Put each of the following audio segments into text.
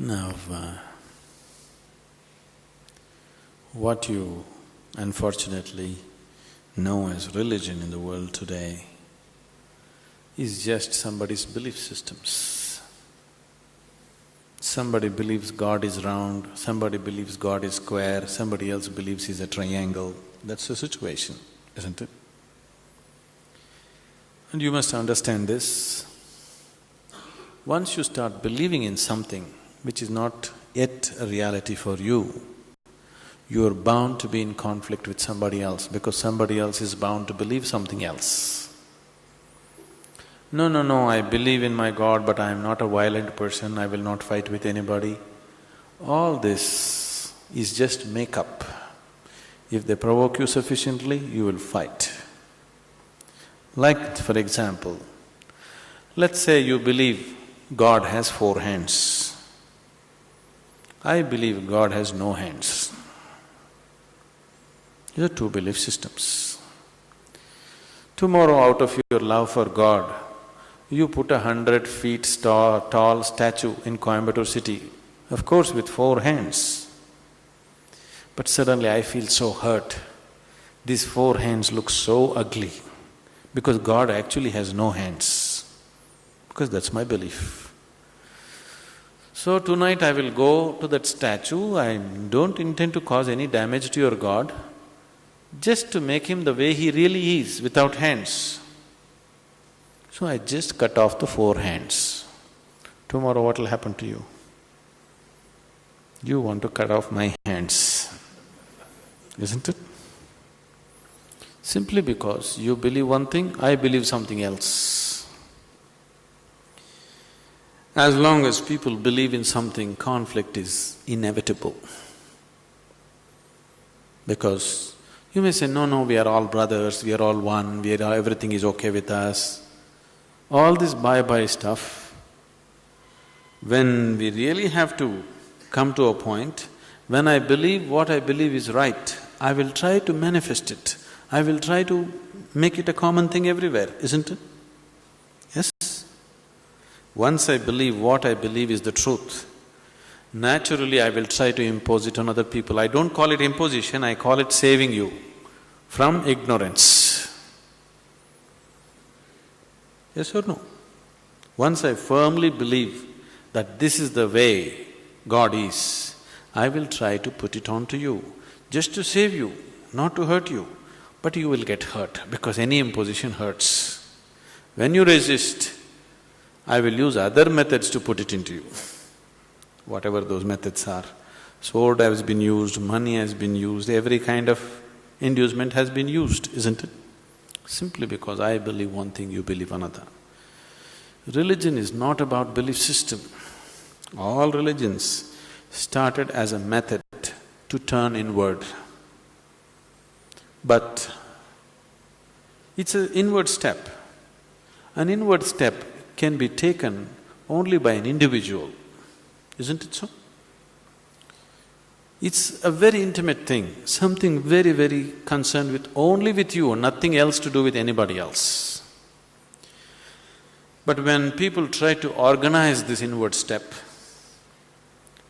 Now, what you unfortunately know as religion in the world today is just somebody's belief systems. Somebody believes God is round, somebody believes God is square, somebody else believes he's a triangle. That's the situation, isn't it? And you must understand this. Once you start believing in something which is not yet a reality for you, you are bound to be in conflict with somebody else because somebody else is bound to believe something else. No, I believe in my God, but I am not a violent person, I will not fight with anybody. All this is just make-up. If they provoke you sufficiently, you will fight. Like, for example, let's say you believe God has 4 hands. I believe God has no hands. These are 2 belief systems. Tomorrow, out of your love for God, you put 100 feet tall statue in Coimbatore city, of course with 4 hands. But suddenly I feel so hurt. These 4 hands look so ugly because God actually has no hands, because that's my belief. So tonight I will go to that statue, I don't intend to cause any damage to your God, just to make him the way he really is, without hands. So I just cut off the 4 hands. Tomorrow what will happen to you? You want to cut off my hands, isn't it? Simply because you believe one thing, I believe something else. As long as people believe in something, conflict is inevitable. Because you may say, no, we are all brothers, we are all one, everything is okay with us. All this bye-bye stuff, when we really have to come to a point, when I believe what I believe is right, I will try to manifest it. I will try to make it a common thing everywhere, isn't it? Yes? Once I believe what I believe is the truth, naturally I will try to impose it on other people. I don't call it imposition, I call it saving you from ignorance. Yes or no? Once I firmly believe that this is the way God is, I will try to put it on to you, just to save you, not to hurt you. But you will get hurt because any imposition hurts. When you resist, I will use other methods to put it into you, whatever those methods are. Sword has been used, money has been used, every kind of inducement has been used, isn't it? Simply because I believe one thing, you believe another. Religion is not about belief system. All religions started as a method to turn inward. But it's an inward step. An inward step can be taken only by an individual, isn't it so? It's a very intimate thing, something very, very concerned with only with you, nothing else to do with anybody else. But when people try to organize this inward step,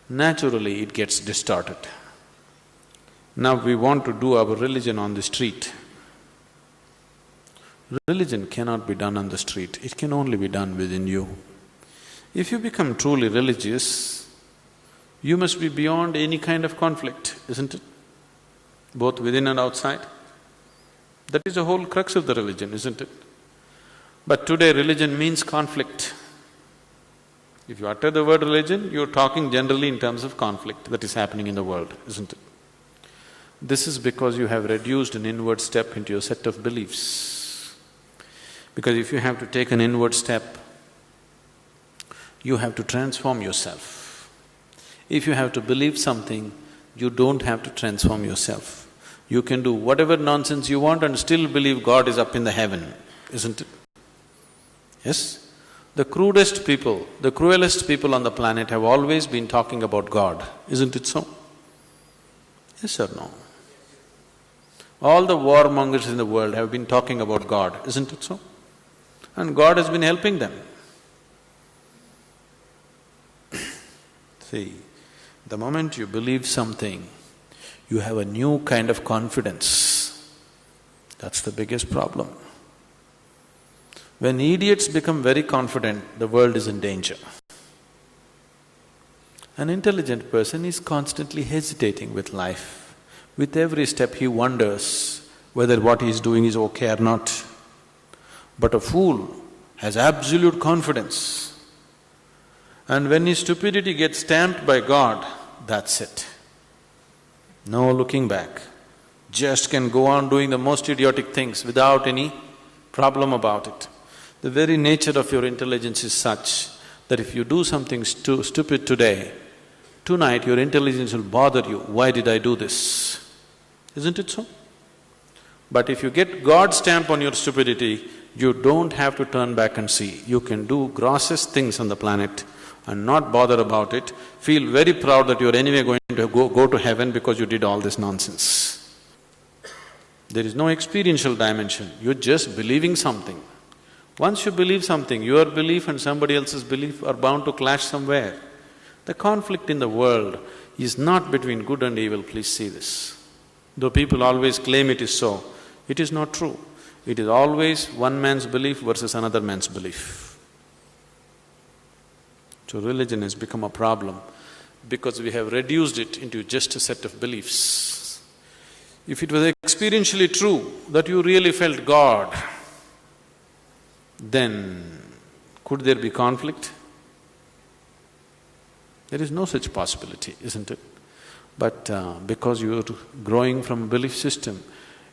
naturally it gets distorted. Now we want to do our religion on the street. Religion cannot be done on the street, it can only be done within you. If you become truly religious, you must be beyond any kind of conflict, isn't it? Both within and outside. That is the whole crux of the religion, isn't it? But today religion means conflict. If you utter the word religion, you're talking generally in terms of conflict that is happening in the world, isn't it? This is because you have reduced an inward step into your set of beliefs. Because if you have to take an inward step, you have to transform yourself. If you have to believe something, you don't have to transform yourself. You can do whatever nonsense you want and still believe God is up in the heaven, isn't it? Yes? The crudest people, the cruelest people on the planet have always been talking about God, isn't it so? Yes or no? All the warmongers in the world have been talking about God, isn't it so? And God has been helping them. See, the moment you believe something, you have a new kind of confidence. That's the biggest problem. When idiots become very confident, the world is in danger. An intelligent person is constantly hesitating with life. With every step he wonders whether what he is doing is okay or not. But a fool has absolute confidence. And when his stupidity gets stamped by God, that's it. No looking back. Just can go on doing the most idiotic things without any problem about it. The very nature of your intelligence is such that if you do something stupid today, tonight your intelligence will bother you, why did I do this? Isn't it so? But if you get God's stamp on your stupidity, you don't have to turn back and see. You can do grossest things on the planet and not bother about it, feel very proud that you're anyway going to go to heaven because you did all this nonsense. There is no experiential dimension, you're just believing something. Once you believe something, your belief and somebody else's belief are bound to clash somewhere. The conflict in the world is not between good and evil, please see this. Though people always claim it is so, it is not true. It is always one man's belief versus another man's belief. So religion has become a problem because we have reduced it into just a set of beliefs. If it was experientially true that you really felt God, then could there be conflict? There is no such possibility, isn't it? But because you're growing from a belief system,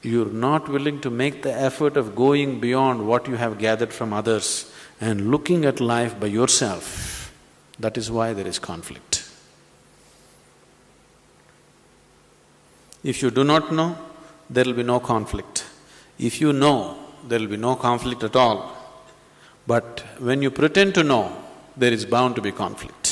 you're not willing to make the effort of going beyond what you have gathered from others and looking at life by yourself. That is why there is conflict. If you do not know, there will be no conflict. If you know, there will be no conflict at all. But when you pretend to know, there is bound to be conflict.